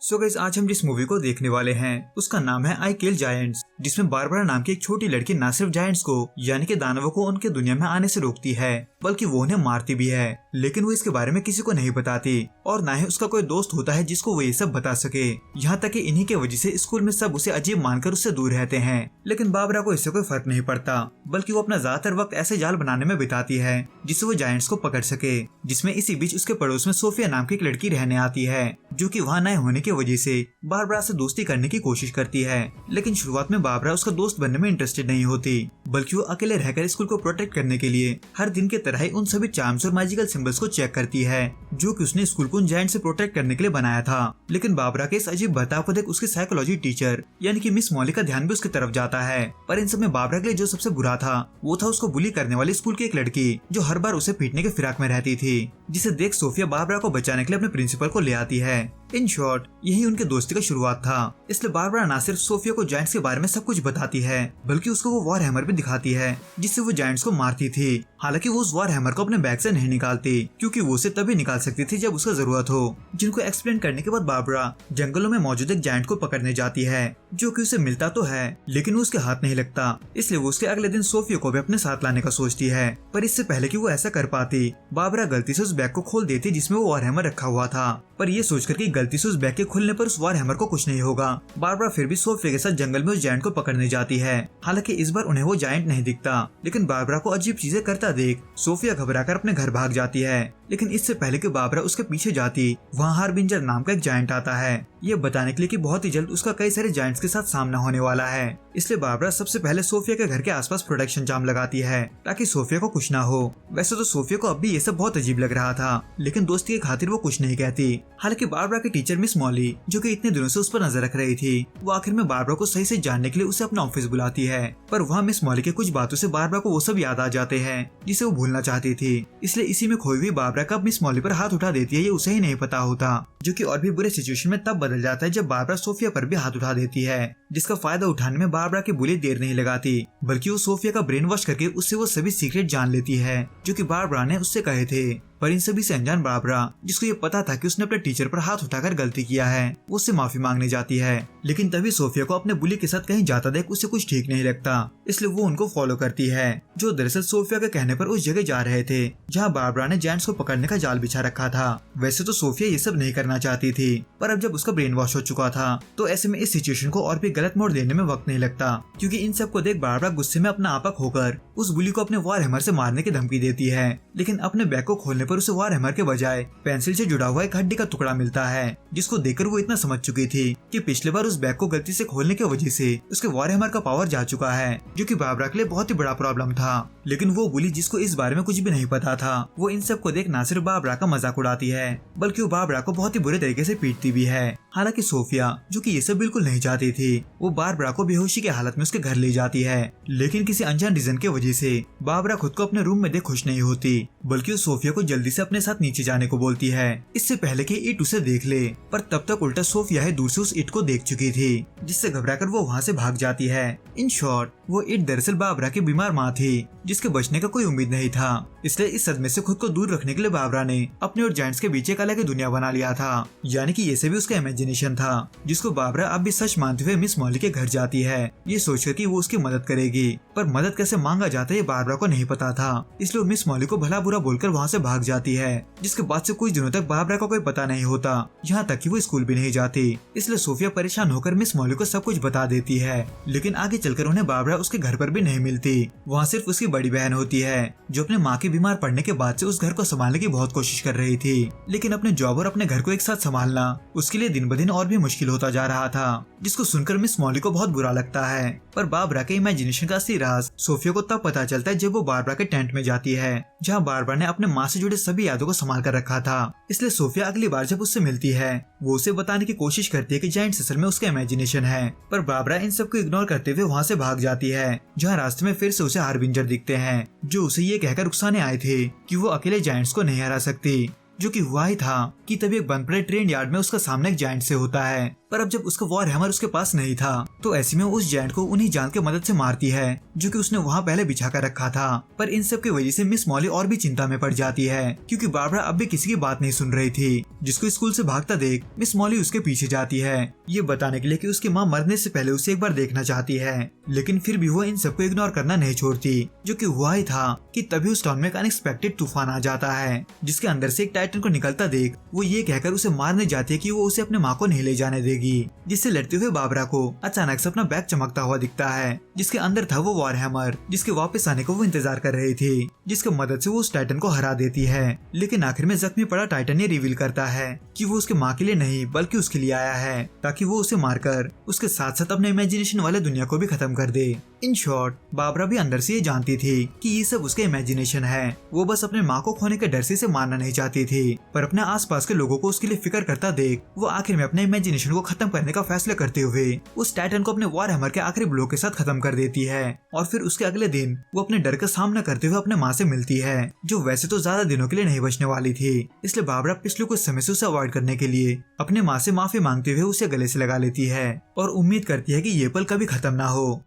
So guys, आज हम जिस मूवी को देखने वाले हैं उसका नाम है आई किल जायंट्स, जिसमें बारबरा नाम की एक छोटी लड़की न सिर्फ जायंट्स को यानी कि दानवों को उनके दुनिया में आने से रोकती है बल्कि वो उन्हें मारती भी है। लेकिन वो इसके बारे में किसी को नहीं बताती और न ही उसका कोई दोस्त होता है जिसको वो ये सब बता सके। यहाँ तक कि इन्हीं के वजह से स्कूल में सब उसे अजीब मानकर उससे दूर रहते हैं। लेकिन बारबरा को इससे कोई फर्क नहीं पड़ता, बल्कि वो अपना ज्यादातर वक्त ऐसे जाल बनाने में बिताती है जिससे वो जायंट्स को पकड़ सके। जिसमें इसी बीच उसके पड़ोस में सोफिया नाम की एक लड़की रहने आती है जो कि वहाँ नए होने की वजह से बारबरा से दोस्ती करने की कोशिश करती है। लेकिन शुरुआत में बारबरा उसका दोस्त बनने में इंटरेस्टेड नहीं होती, बल्कि वो अकेले रहकर स्कूल को प्रोटेक्ट करने के लिए हर दिन की तरह ही उन सभी चार्म्स और मैजिकल सिंबल्स को चेक करती है जो कि उसने स्कूल को उन जायंट से प्रोटेक्ट करने के लिए बनाया था। लेकिन बारबरा के इस अजीब बर्ताव को देख उसकी साइकोलॉजी टीचर यानी कि मिस मॉली का ध्यान भी उसकी तरफ जाता है। पर इन सब में बारबरा के लिए जो सबसे बुरा था वो था उसको बुली करने वाली स्कूल की एक लड़की जो हर बार उसे पीटने के फिराक में रहती थी, जिसे देख सोफिया बारबरा को बचाने के लिए अपने प्रिंसिपल को ले आती है। इन शॉर्ट यही उनके दोस्ती का शुरुआत था। इसलिए बारबरा न सिर्फ सोफिया को जायंट्स के बारे में सब कुछ बताती है बल्कि उसको वो वॉर हैमर भी दिखाती है जिससे वो जायंट्स को मारती थी। हालांकि वो उस वॉर हैमर को अपने बैग से नहीं निकालती क्योंकि वो उसे तभी निकाल सकती थी जब उसका जरूरत हो। जिनको एक्सप्लेन करने के बाद बारबरा जंगलों में मौजूद एक जायंट को पकड़ने जाती है जो कि उसे मिलता तो है लेकिन उसके हाथ नहीं लगता। इसलिए वो उसके अगले दिन सोफिया को भी अपने साथ लाने का सोचती है। पर इससे पहले कि वो ऐसा कर पाती, बारबरा गलती से उस बैग को खोल देती जिसमें वो वॉर हैमर रखा हुआ था। पर ये सोचकर कि गलती से उस बैग के खुलने पर उस वॉर हैमर को कुछ नहीं होगा, बारबरा फिर भी सोफिया के साथ जंगल में उस जायंट को पकड़ने जाती है। हालांकि इस बार उन्हें वो जायंट नहीं दिखता, लेकिन बारबरा को अजीब चीजें करता देख सोफिया घबराकर अपने घर भाग जाती है। लेकिन इससे पहले कि बारबरा उसके पीछे जाती, वहाँ हार्बिंजर नाम का एक जायंट आता है ये बताने के लिए कि बहुत ही जल्द उसका कई सारे जायंट्स के साथ सामना होने वाला है। इसलिए बारबरा सबसे पहले सोफिया के घर के आसपास प्रोटेक्शन जाम लगाती है ताकि सोफिया को कुछ ना हो। वैसे तो सोफिया को अब भी ये सब बहुत अजीब लग रहा था, लेकिन दोस्ती की खातिर वो कुछ नहीं कहती। हालांकि बारबरा की टीचर मिस मॉली जो कि इतने दिनों से उस पर नजर रख रही थी, वो आखिर में बारबरा को सही से जानने के लिए उसे अपना ऑफिस बुलाती है। पर वहाँ मिस मॉली के कुछ बातों से बारबरा को वो सब याद आ जाते हैं जिसे वो भूलना चाहती थी। इसलिए इसी में खोई हुई बारबरा कब मिस मॉली पर हाथ उठा देती है ये उसे ही नहीं पता होता, जो कि और भी बुरे सिचुएशन में तब बदल जाता है जब बारबरा सोफिया पर भी हाथ उठा देती है। जिसका फायदा उठाने में बारबरा की बुली देर नहीं लगाती, बल्कि वो सोफिया का ब्रेन वॉश करके उससे वो सभी सीक्रेट जान लेती है जो कि बारबरा ने उससे कहे थे। पर इन सभी से अनजान बारबरा, जिसको ये पता था कि उसने अपने टीचर पर हाथ उठाकर गलती किया है, वो उससे माफी मांगने जाती है। लेकिन तभी सोफिया को अपने बुली के साथ कहीं जाता देख उसे कुछ ठीक नहीं लगता, इसलिए वो उनको फॉलो करती है जो दरअसल सोफिया के कहने पर उस जगह जा रहे थे जहाँ बारबरा ने जायंट्स को पकड़ने का जाल बिछा रखा था। वैसे तो सोफिया ये सब नहीं करना चाहती थी, पर अब जब उसका ब्रेन वॉश हो चुका था तो ऐसे में इस सिचुएशन को और भी गलत मोड़ देने में वक्त नहीं लगता, क्योंकि इन सब को देख बारबरा गुस्से में अपना आपा खोकर उस बुली को अपने वॉर हैमर से मारने की धमकी देती है। लेकिन अपने बैग को खोलने पर उसे वॉर हैमर के बजाय पेंसिल से जुड़ा हुआ एक हड्डी का टुकड़ा मिलता है, जिसको देखकर वो इतना समझ चुकी थी कि पिछले बार उस बैग को गलती से खोलने की वजह से उसके वॉर हैमर का पावर जा चुका है, जो कि बारबरा के लिए बहुत ही बड़ा प्रॉब्लम था। लेकिन वो बुली जिसको इस बारे में कुछ भी नहीं पता था, वो इन सब को देख न सिर्फ बारबरा का मजाक उड़ाती है बल्कि वो बारबरा को बहुत ही बुरे तरीके से पीटती भी है। हालांकि सोफिया जो कि ये सब बिल्कुल नहीं चाहती थी, वो बारबरा को बेहोशी की हालत में उसके घर ले जाती है। लेकिन किसी अनजान रीजन की वजह से बारबरा खुद को अपने रूम में देख खुश नहीं होती, बल्कि वो सोफिया को जल्दी से अपने साथ नीचे जाने को बोलती है इससे पहले कि ईट उसे देख ले। पर तब तक उल्टा सोफिया है दूर से उस ईट को देख चुकी थी, जिससे घबराकर वो वहाँ से भाग जाती है। इन शॉर्ट वो ईट दरअसल बारबरा की बीमार माँ थी जिसके बचने का कोई उम्मीद नहीं था। इसलिए इस सदमे से खुद को दूर रखने के लिए बारबरा ने अपने और जायंट्स के बीच एक अलग दुनिया बना लिया था, यानी कि ये सभी उसका इमेजिनेशन था, जिसको बारबरा अब भी सच मानते हुए मिस मॉली के घर जाती है ये सोचकर कि वो उसकी मदद करेगी। पर मदद कैसे मांगा जाता है ये बारबरा को नहीं पता था, इसलिए मिस मॉली को भला बुरा बोलकर वहाँ से भाग जाती है। जिसके बाद से कुछ दिनों तक बारबरा का कोई पता नहीं होता, यहाँ तक कि वो स्कूल भी नहीं जाती। इसलिए सोफिया परेशान होकर मिस मॉली को सब कुछ बता देती है। लेकिन आगे चलकर उन्हें बारबरा उसके घर पर भी नहीं मिलती, वहाँ सिर्फ उसकी बड़ी बहन होती है जो अपने माँ के बीमार पड़ने के बाद से उस घर को संभालने की बहुत कोशिश कर रही थी। लेकिन अपने जॉब और अपने घर को एक साथ संभालना उसके लिए दिन ब दिन और भी मुश्किल होता जा रहा था, जिसको सुनकर मिस मॉली को बहुत बुरा लगता है। पर बारबरा के इमेजिनेशन का असली राज सोफिया को तब पता चलता है जब वो बारबरा के टेंट में जाती है जहाँ बारबरा ने अपने माँ से जुड़े सभी यादों को संभाल कर रखा था। इसलिए सोफिया अगली बार जब उससे मिलती है वो उसे बताने की कोशिश करती है कि जायंट्स असल में उसका इमेजिनेशन है। पर बारबरा इन सब को इग्नोर करते हुए वहाँ से भाग जाती है, जहाँ रास्ते में फिर से उसे हार्बिंजर दिखते हैं जो उसे ये कहकर उकसाने आए थे कि वो अकेले जायंट्स को नहीं हरा सकती, जो कि हुआ ही था कि तभी एक बंद पड़े ट्रेन यार्ड में उसका सामना एक जायंट से होता है। पर अब जब उसका वॉर हैमर उसके पास नहीं था तो ऐसे में उस जायंट को उन्हीं जान के मदद से मारती है जो कि उसने वहाँ पहले बिछा कर रखा था। पर इन सब की वजह से मिस मॉली और भी चिंता में पड़ जाती है, क्योंकि बारबरा अब भी किसी की बात नहीं सुन रही थी। जिसको स्कूल से भागता देख मिस मॉली उसके पीछे जाती है, ये बताने के लिए कि उसकी माँ मरने से पहले उसे एक बार देखना चाहती है। लेकिन फिर भी वो इन सबको इग्नोर करना नहीं छोड़ती। जो कि हुआ ही था कि तभी उस टाउन में एक अनएक्सपेक्टेड तूफान आ जाता है, जिसके अंदर से एक टाइटन को निकलता देख वो ये कहकर उसे मारने जाती है कि वो उसे अपने माँ को नहीं ले जाने देगी। जिससे लड़ते हुए बारबरा को अचानक से अपना बैग चमकता हुआ दिखता है, जिसके अंदर था वो वॉरहैमर, जिसके वापस आने को वो इंतजार कर रही थी, जिसकी मदद से वो उस टाइटन को हरा देती है। लेकिन आखिर में जख्मी पड़ा टाइटन ये रिवील करता है कि वो उसके माँ के लिए नहीं बल्कि उसके लिए आया है, ताकि वो उसे मारकर उसके साथ साथ अपने इमेजिनेशन वाले दुनिया को भी खत्म कर दे। इन शॉर्ट बारबरा भी अंदर से ये जानती थी कि ये सब उसका इमेजिनेशन है। वो बस अपने माँ को खोने के डर से मारना नहीं चाहती थी, पर अपने आसपास के लोगों को उसके लिए फिक्र करता देख वो आखिर में अपने इमेजिनेशन को खत्म करने का फैसला करते हुए उस टाइटन को अपने वॉरहैमर के आखिरी ब्लो के साथ खत्म कर देती है। और फिर उसके अगले दिन वो अपने डर का सामना करते हुए अपने माँ से मिलती है, जो वैसे तो ज्यादा दिनों के लिए नहीं बचने वाली थी। इसलिए बारबरा पिछले कुछ समय से उसे अवॉइड करने के लिए अपने माँ से माफी मांगते हुए उसे गले से लगा लेती है और उम्मीद करती है कि ये पल कभी खत्म ना हो।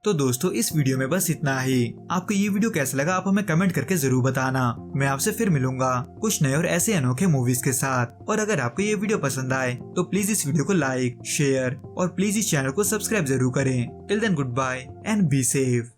तो दोस्तों इस वीडियो में बस इतना ही। आपको ये वीडियो कैसा लगा आप हमें कमेंट करके जरूर बताना। मैं आपसे फिर मिलूंगा कुछ नए और ऐसे अनोखे मूवीज के साथ। और अगर आपको ये वीडियो पसंद आए तो प्लीज इस वीडियो को लाइक, शेयर और प्लीज इस चैनल को सब्सक्राइब जरूर करें। Till then goodbye and be safe.